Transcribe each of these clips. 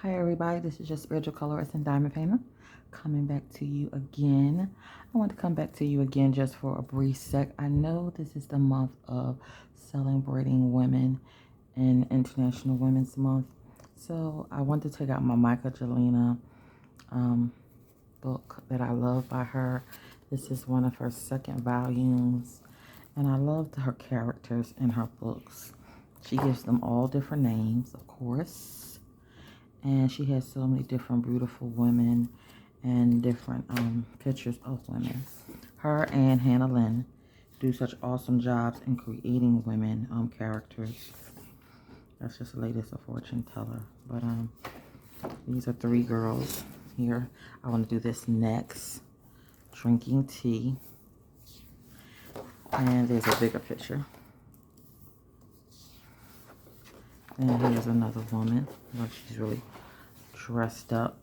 Hi everybody, this is your spiritual colorist and diamond painter coming back to you again. I want to come back to you again just for a brief sec. I know this is the month of celebrating women and International Women's Month. So I want to take out my Michelangelo book that I love by her. This is one of her second volumes. And I loved her characters in her books. She gives them all different names, of course. And she has so many different beautiful women and different pictures of women. Her and Hannah Lynn do such awesome jobs in creating women characters. That's just the latest of fortune teller. But these are three girls here. I want to do this next. Drinking tea. And there's a bigger picture. And here's another woman. Like she's really dressed up.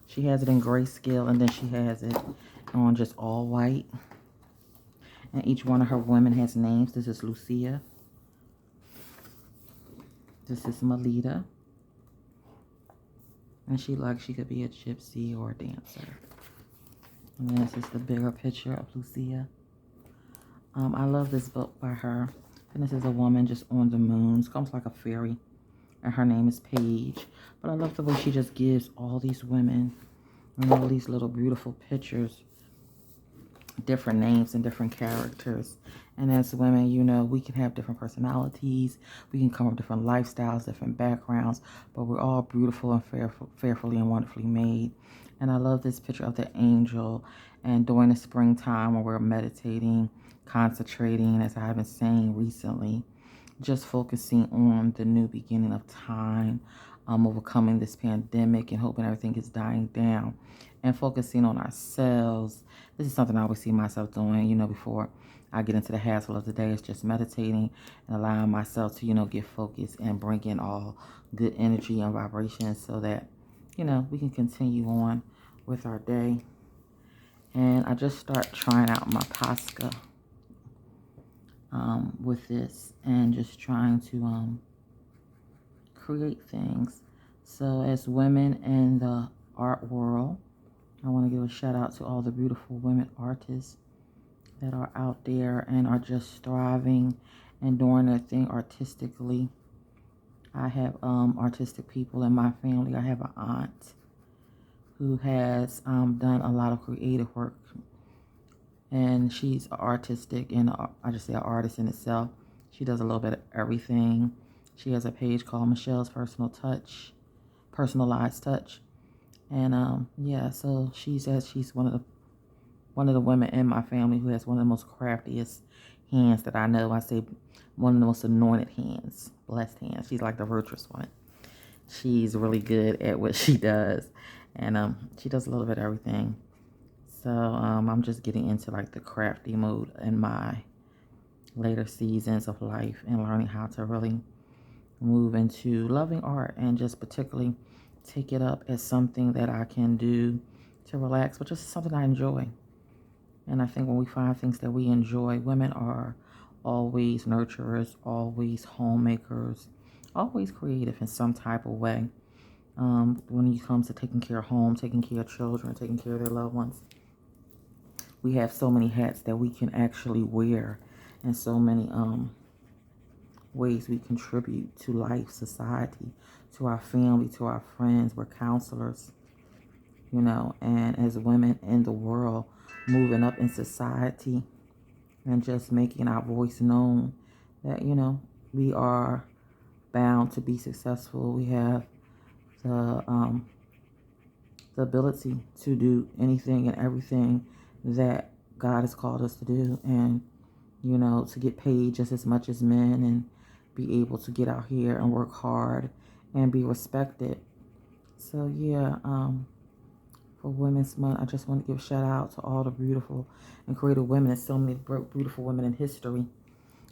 She has it in grayscale, and then she has it on just all white. And each one of her women has names. This is Lucia. This is Melita. And she could be a gypsy or a dancer. And this is the bigger picture of Lucia. I love this book by her. And this is a woman just on the moon. It's almost like a fairy. And her name is Paige. But I love the way she just gives all these women and all these little beautiful pictures, different names and different characters. And as women, you know, we can have different personalities. We can come from different lifestyles, different backgrounds. But we're all beautiful and fearfully and wonderfully made. And I love this picture of the angel. And during the springtime when we're meditating, concentrating, as I've been saying recently, just focusing on the new beginning of time, overcoming this pandemic and hoping everything is dying down, and focusing on ourselves. This is something I always see myself doing, you know, before I get into the hassle of the day. It's just meditating and allowing myself to, you know, get focused and bring in all good energy and vibrations so that, you know, we can continue on with our day. And I just start trying out my Posca with this and just trying to create things. So as women in the art world, I want to give a shout out to all the beautiful women artists that are out there and are just thriving and doing their thing artistically. I have artistic people in my family. I have an aunt who has done a lot of creative work, and she's artistic and I just say an artist in itself. She does a little bit of everything. She has a page called Michelle's Personalized Touch. And yeah, so she says she's one of the women in my family who has one of the most craftiest hands that I know. I say one of the most anointed hands, blessed hands. She's like the virtuous one. She's really good at what she does, and she does a little bit of everything. So I'm just getting into like the crafty mode in my later seasons of life and learning how to really move into loving art and just particularly take it up as something that I can do to relax, but just something I enjoy. And I think when we find things that we enjoy, women are always nurturers, always homemakers, always creative in some type of way. When it comes to taking care of home, taking care of children, taking care of their loved ones, we have so many hats that we can actually wear, and so many ways we contribute to life, society, to our family, to our friends. We're counselors, you know, and as women in the world, moving up in society and just making our voice known that, you know, we are bound to be successful. We have the ability to do anything and everything that God has called us to do, and, you know, to get paid just as much as men and be able to get out here and work hard and be respected. So yeah, for Women's Month, I just want to give a shout out to all the beautiful and creative women, and so many beautiful women in history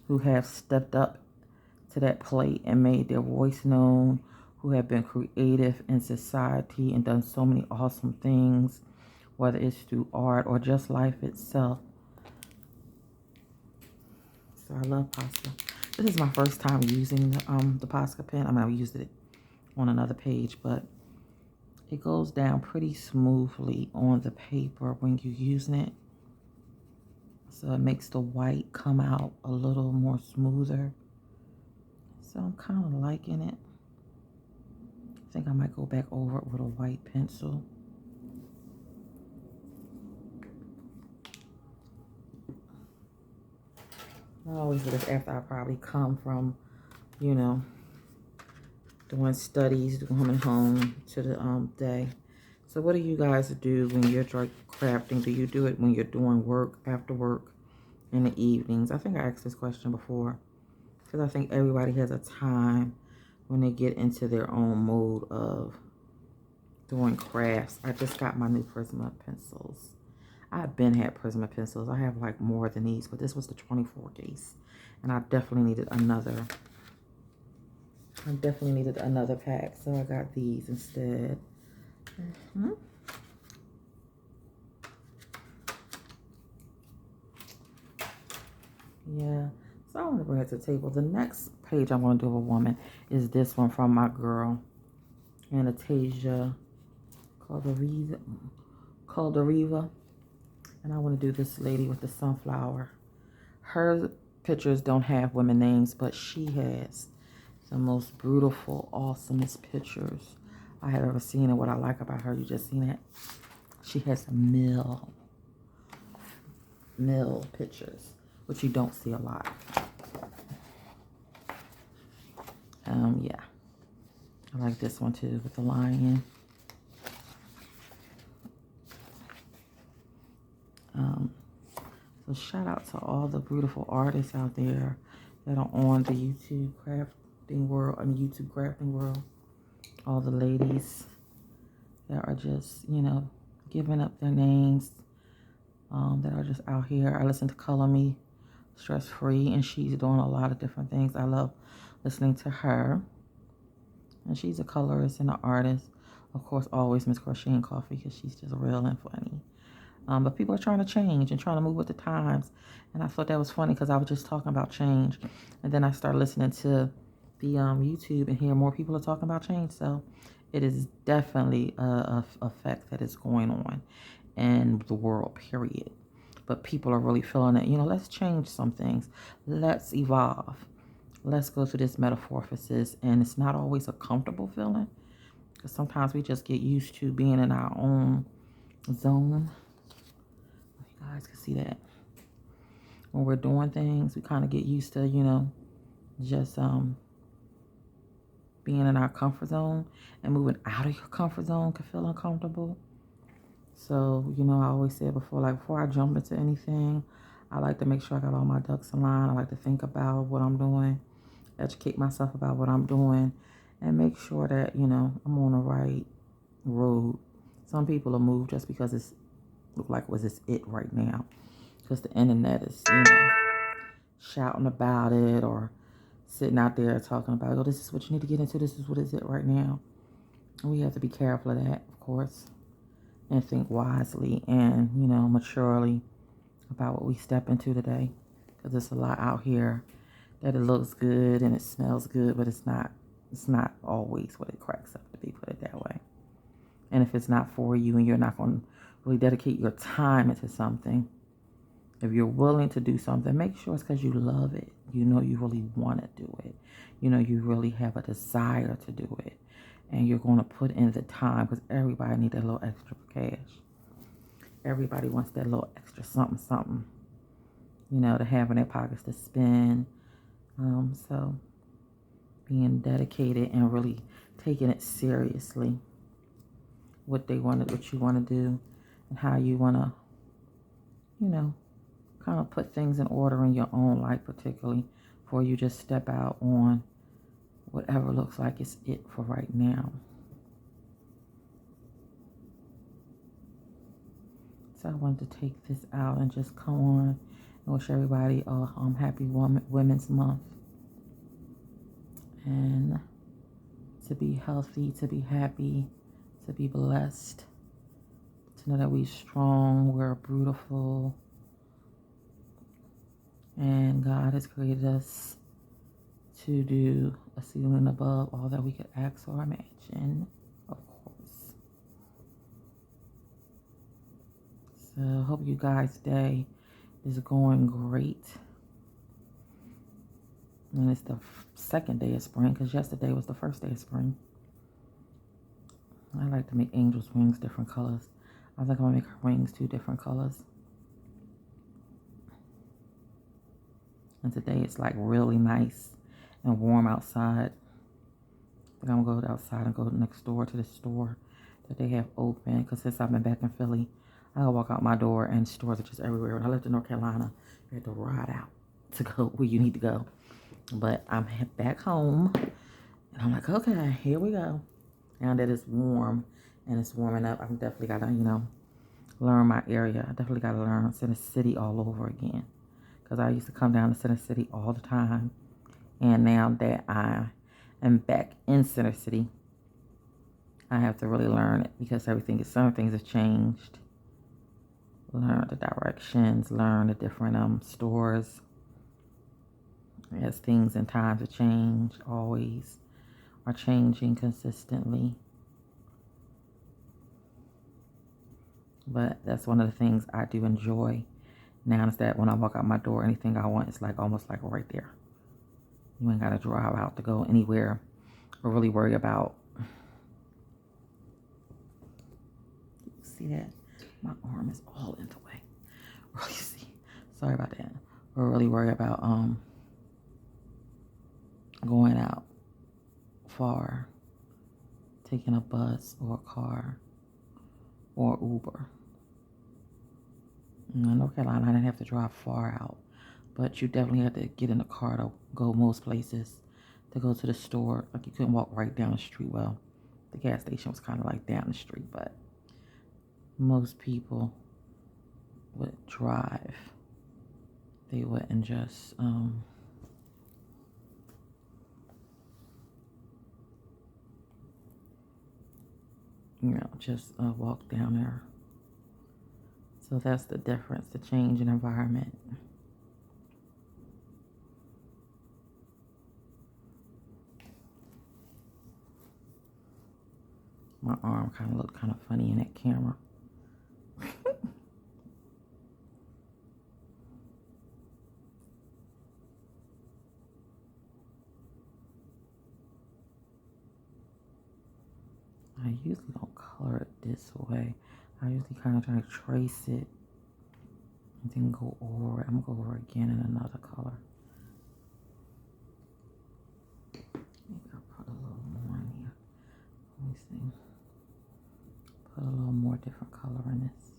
who have stepped up to that plate and made their voice known, who have been creative in society and done so many awesome things, whether it's through art or just life itself. So I love pasta. This is my first time using the Posca pen. I mean, I've used it on another page, but it goes down pretty smoothly on the paper when you're using it. So it makes the white come out a little more smoother. So I'm kind of liking it. I think I might go back over it with a white pencil. I always do this after I probably come from, you know, doing studies, coming home to the day. So what do you guys do when you're crafting? Do you do it when you're doing work, after work, in the evenings? I think I asked this question before, because I think everybody has a time when they get into their own mode of doing crafts. I just got my new Prisma pencils. I've been had Prisma pencils. I have like more than these, but this was the 24 case. And I definitely needed another. Pack, so I got these instead. Yeah, so I want to bring it to the table. The next page I want to do of a woman is this one from my girl, Anastasia Calderiva. And I want to do this lady with the sunflower. Her pictures don't have women names, but she has the most beautiful, awesomest pictures I have ever seen. And what I like about her, you just seen it, she has mill pictures, which you don't see a lot. Yeah, I like this one too with the lion. So shout out to all the beautiful artists out there that are on the YouTube crafting world. All the ladies that are just, you know, giving up their names, that are just out here. I listen to Color Me Stress Free, and she's doing a lot of different things. I love listening to her. And she's a colorist and an artist. Of course, always Miss Crochet and Coffee, because she's just real and funny. But people are trying to change and trying to move with the times. And I thought that was funny because I was just talking about change. And then I started listening to the YouTube and hear more people are talking about change. So it is definitely a effect that is going on in the world, period. But people are really feeling it. You know, let's change some things. Let's evolve. Let's go through this metamorphosis. And it's not always a comfortable feeling, because sometimes we just get used to being in our own zone. You guys can see that. When we're doing things, we kind of get used to, you know, just being in our comfort zone, and moving out of your comfort zone can feel uncomfortable. So, you know, I always said before, like before I jump into anything, I like to make sure I got all my ducks in line. I like to think about what I'm doing, educate myself about what I'm doing, and make sure that, you know, I'm on the right road. Some people will move just because it's look like was this it right now, because the internet is, you know, shouting about it, or sitting out there talking about, oh, this is what you need to get into, this is what is it right now. And we have to be careful of that, of course, and think wisely and, you know, maturely about what we step into today, because there's a lot out here that it looks good and it smells good, but it's not always what it cracks up to be, put it that way. And if it's not for you and you're not going to really dedicate your time into something, if you're willing to do something, make sure it's because you love it. You know you really want to do it. You know you really have a desire to do it. And you're going to put in the time, because everybody needs a little extra cash. Everybody wants that little extra something, you know, to have in their pockets to spend. So being dedicated and really taking it seriously, what you want to do, and how you want to, you know, kind of put things in order in your own life, particularly before you just step out on whatever looks like it's it for right now. So I wanted to take this out and just come on and wish everybody a happy Women's Month. And to be healthy, to be happy, to be blessed, to know that we're strong, we're beautiful, and God has created us to do a ceiling above all that we could ask or imagine, of course. So hope you guys' day is going great. And it's the second day of spring because yesterday was the first day of spring. I like to make Angel's wings different colors. I think I'm going to make her wings 2 different colors. And today it's like really nice and warm outside. I think I'm going to go outside and go next door to the store that they have open. Because since I've been back in Philly, I gotta walk out my door and stores are just everywhere. When I lived in North Carolina, you had to ride out to go where you need to go. But I'm back home. And I'm like, okay, here we go. Now that it's warm and it's warming up, I'm definitely got to, learn my area. I definitely got to learn Center City all over again. Because I used to come down to Center City all the time. And now that I am back in Center City, I have to really learn it because some things have changed. Learn the directions, learn the different stores. As things and times have changed, always are changing consistently. But that's one of the things I do enjoy now is that when I walk out my door, anything I want is like almost like right there. You ain't got to drive out to go anywhere or really worry about. See that? My arm is all in the way. Really see. Sorry about that. Or really worry about going out far, taking a bus or a car or Uber. In North Carolina, I didn't have to drive far out, but you definitely had to get in a car to go most places, to go to the store. Like you couldn't walk right down the street. Well, the gas station was kind of like down the street, but most people would drive. They wouldn't just just walk down there. So that's the difference, the change in environment. My arm kind of looked kind of funny in that camera. I usually don't color it this way. I usually kind of try to trace it and then go over it. I'm going to go over it again in another color. Maybe I'll put a little more in here. Let me see. Put a little more different color in this.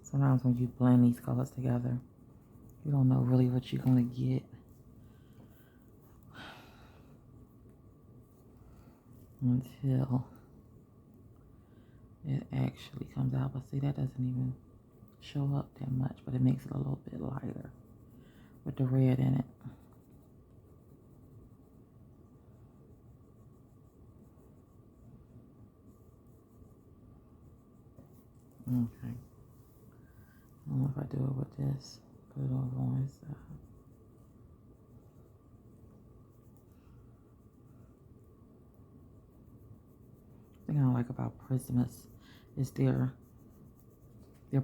Sometimes when you blend these colors together, you don't know really what you're going to get. Until it actually comes out. But see, that doesn't even show up that much, but it makes it a little bit lighter with the red in it. Okay. I don't know if I do it with this. Put it over on this side. The thing I like about Prismas is their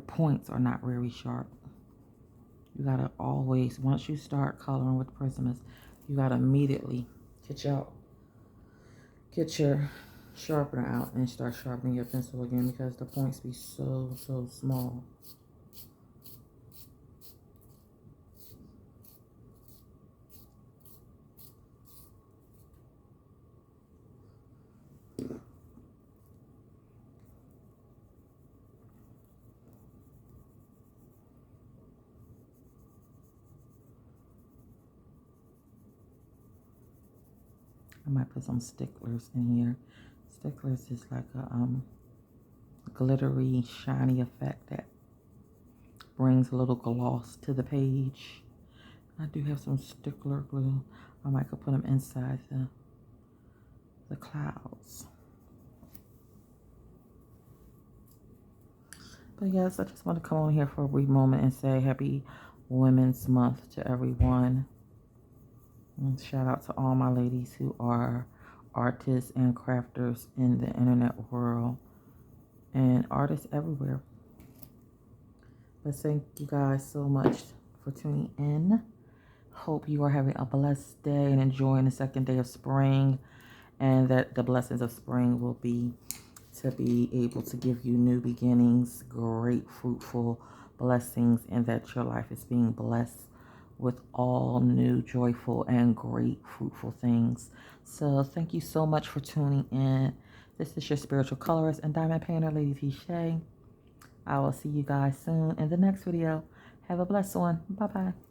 points are not very sharp. You gotta always, once you start coloring with Prismas, you gotta immediately get your sharpener out and start sharpening your pencil again because the points be so small. I might put some sticklers in here. Sticklers is like a glittery, shiny effect that brings a little gloss to the page. I do have some stickler glue. I might put them inside the clouds. But yes, I just want to come on here for a brief moment and say happy Women's Month to everyone. And shout out to all my ladies who are artists and crafters in the internet world and artists everywhere. But thank you guys so much for tuning in. Hope you are having a blessed day and enjoying the second day of spring, and that the blessings of spring will be to be able to give you new beginnings, great fruitful blessings, and that your life is being blessed with all new, joyful, and great fruitful things. So thank you so much for tuning in. This is your spiritual colorist and diamond painter, Lady T. Shay. I will see you guys soon in the next video. Have a blessed one. Bye-bye.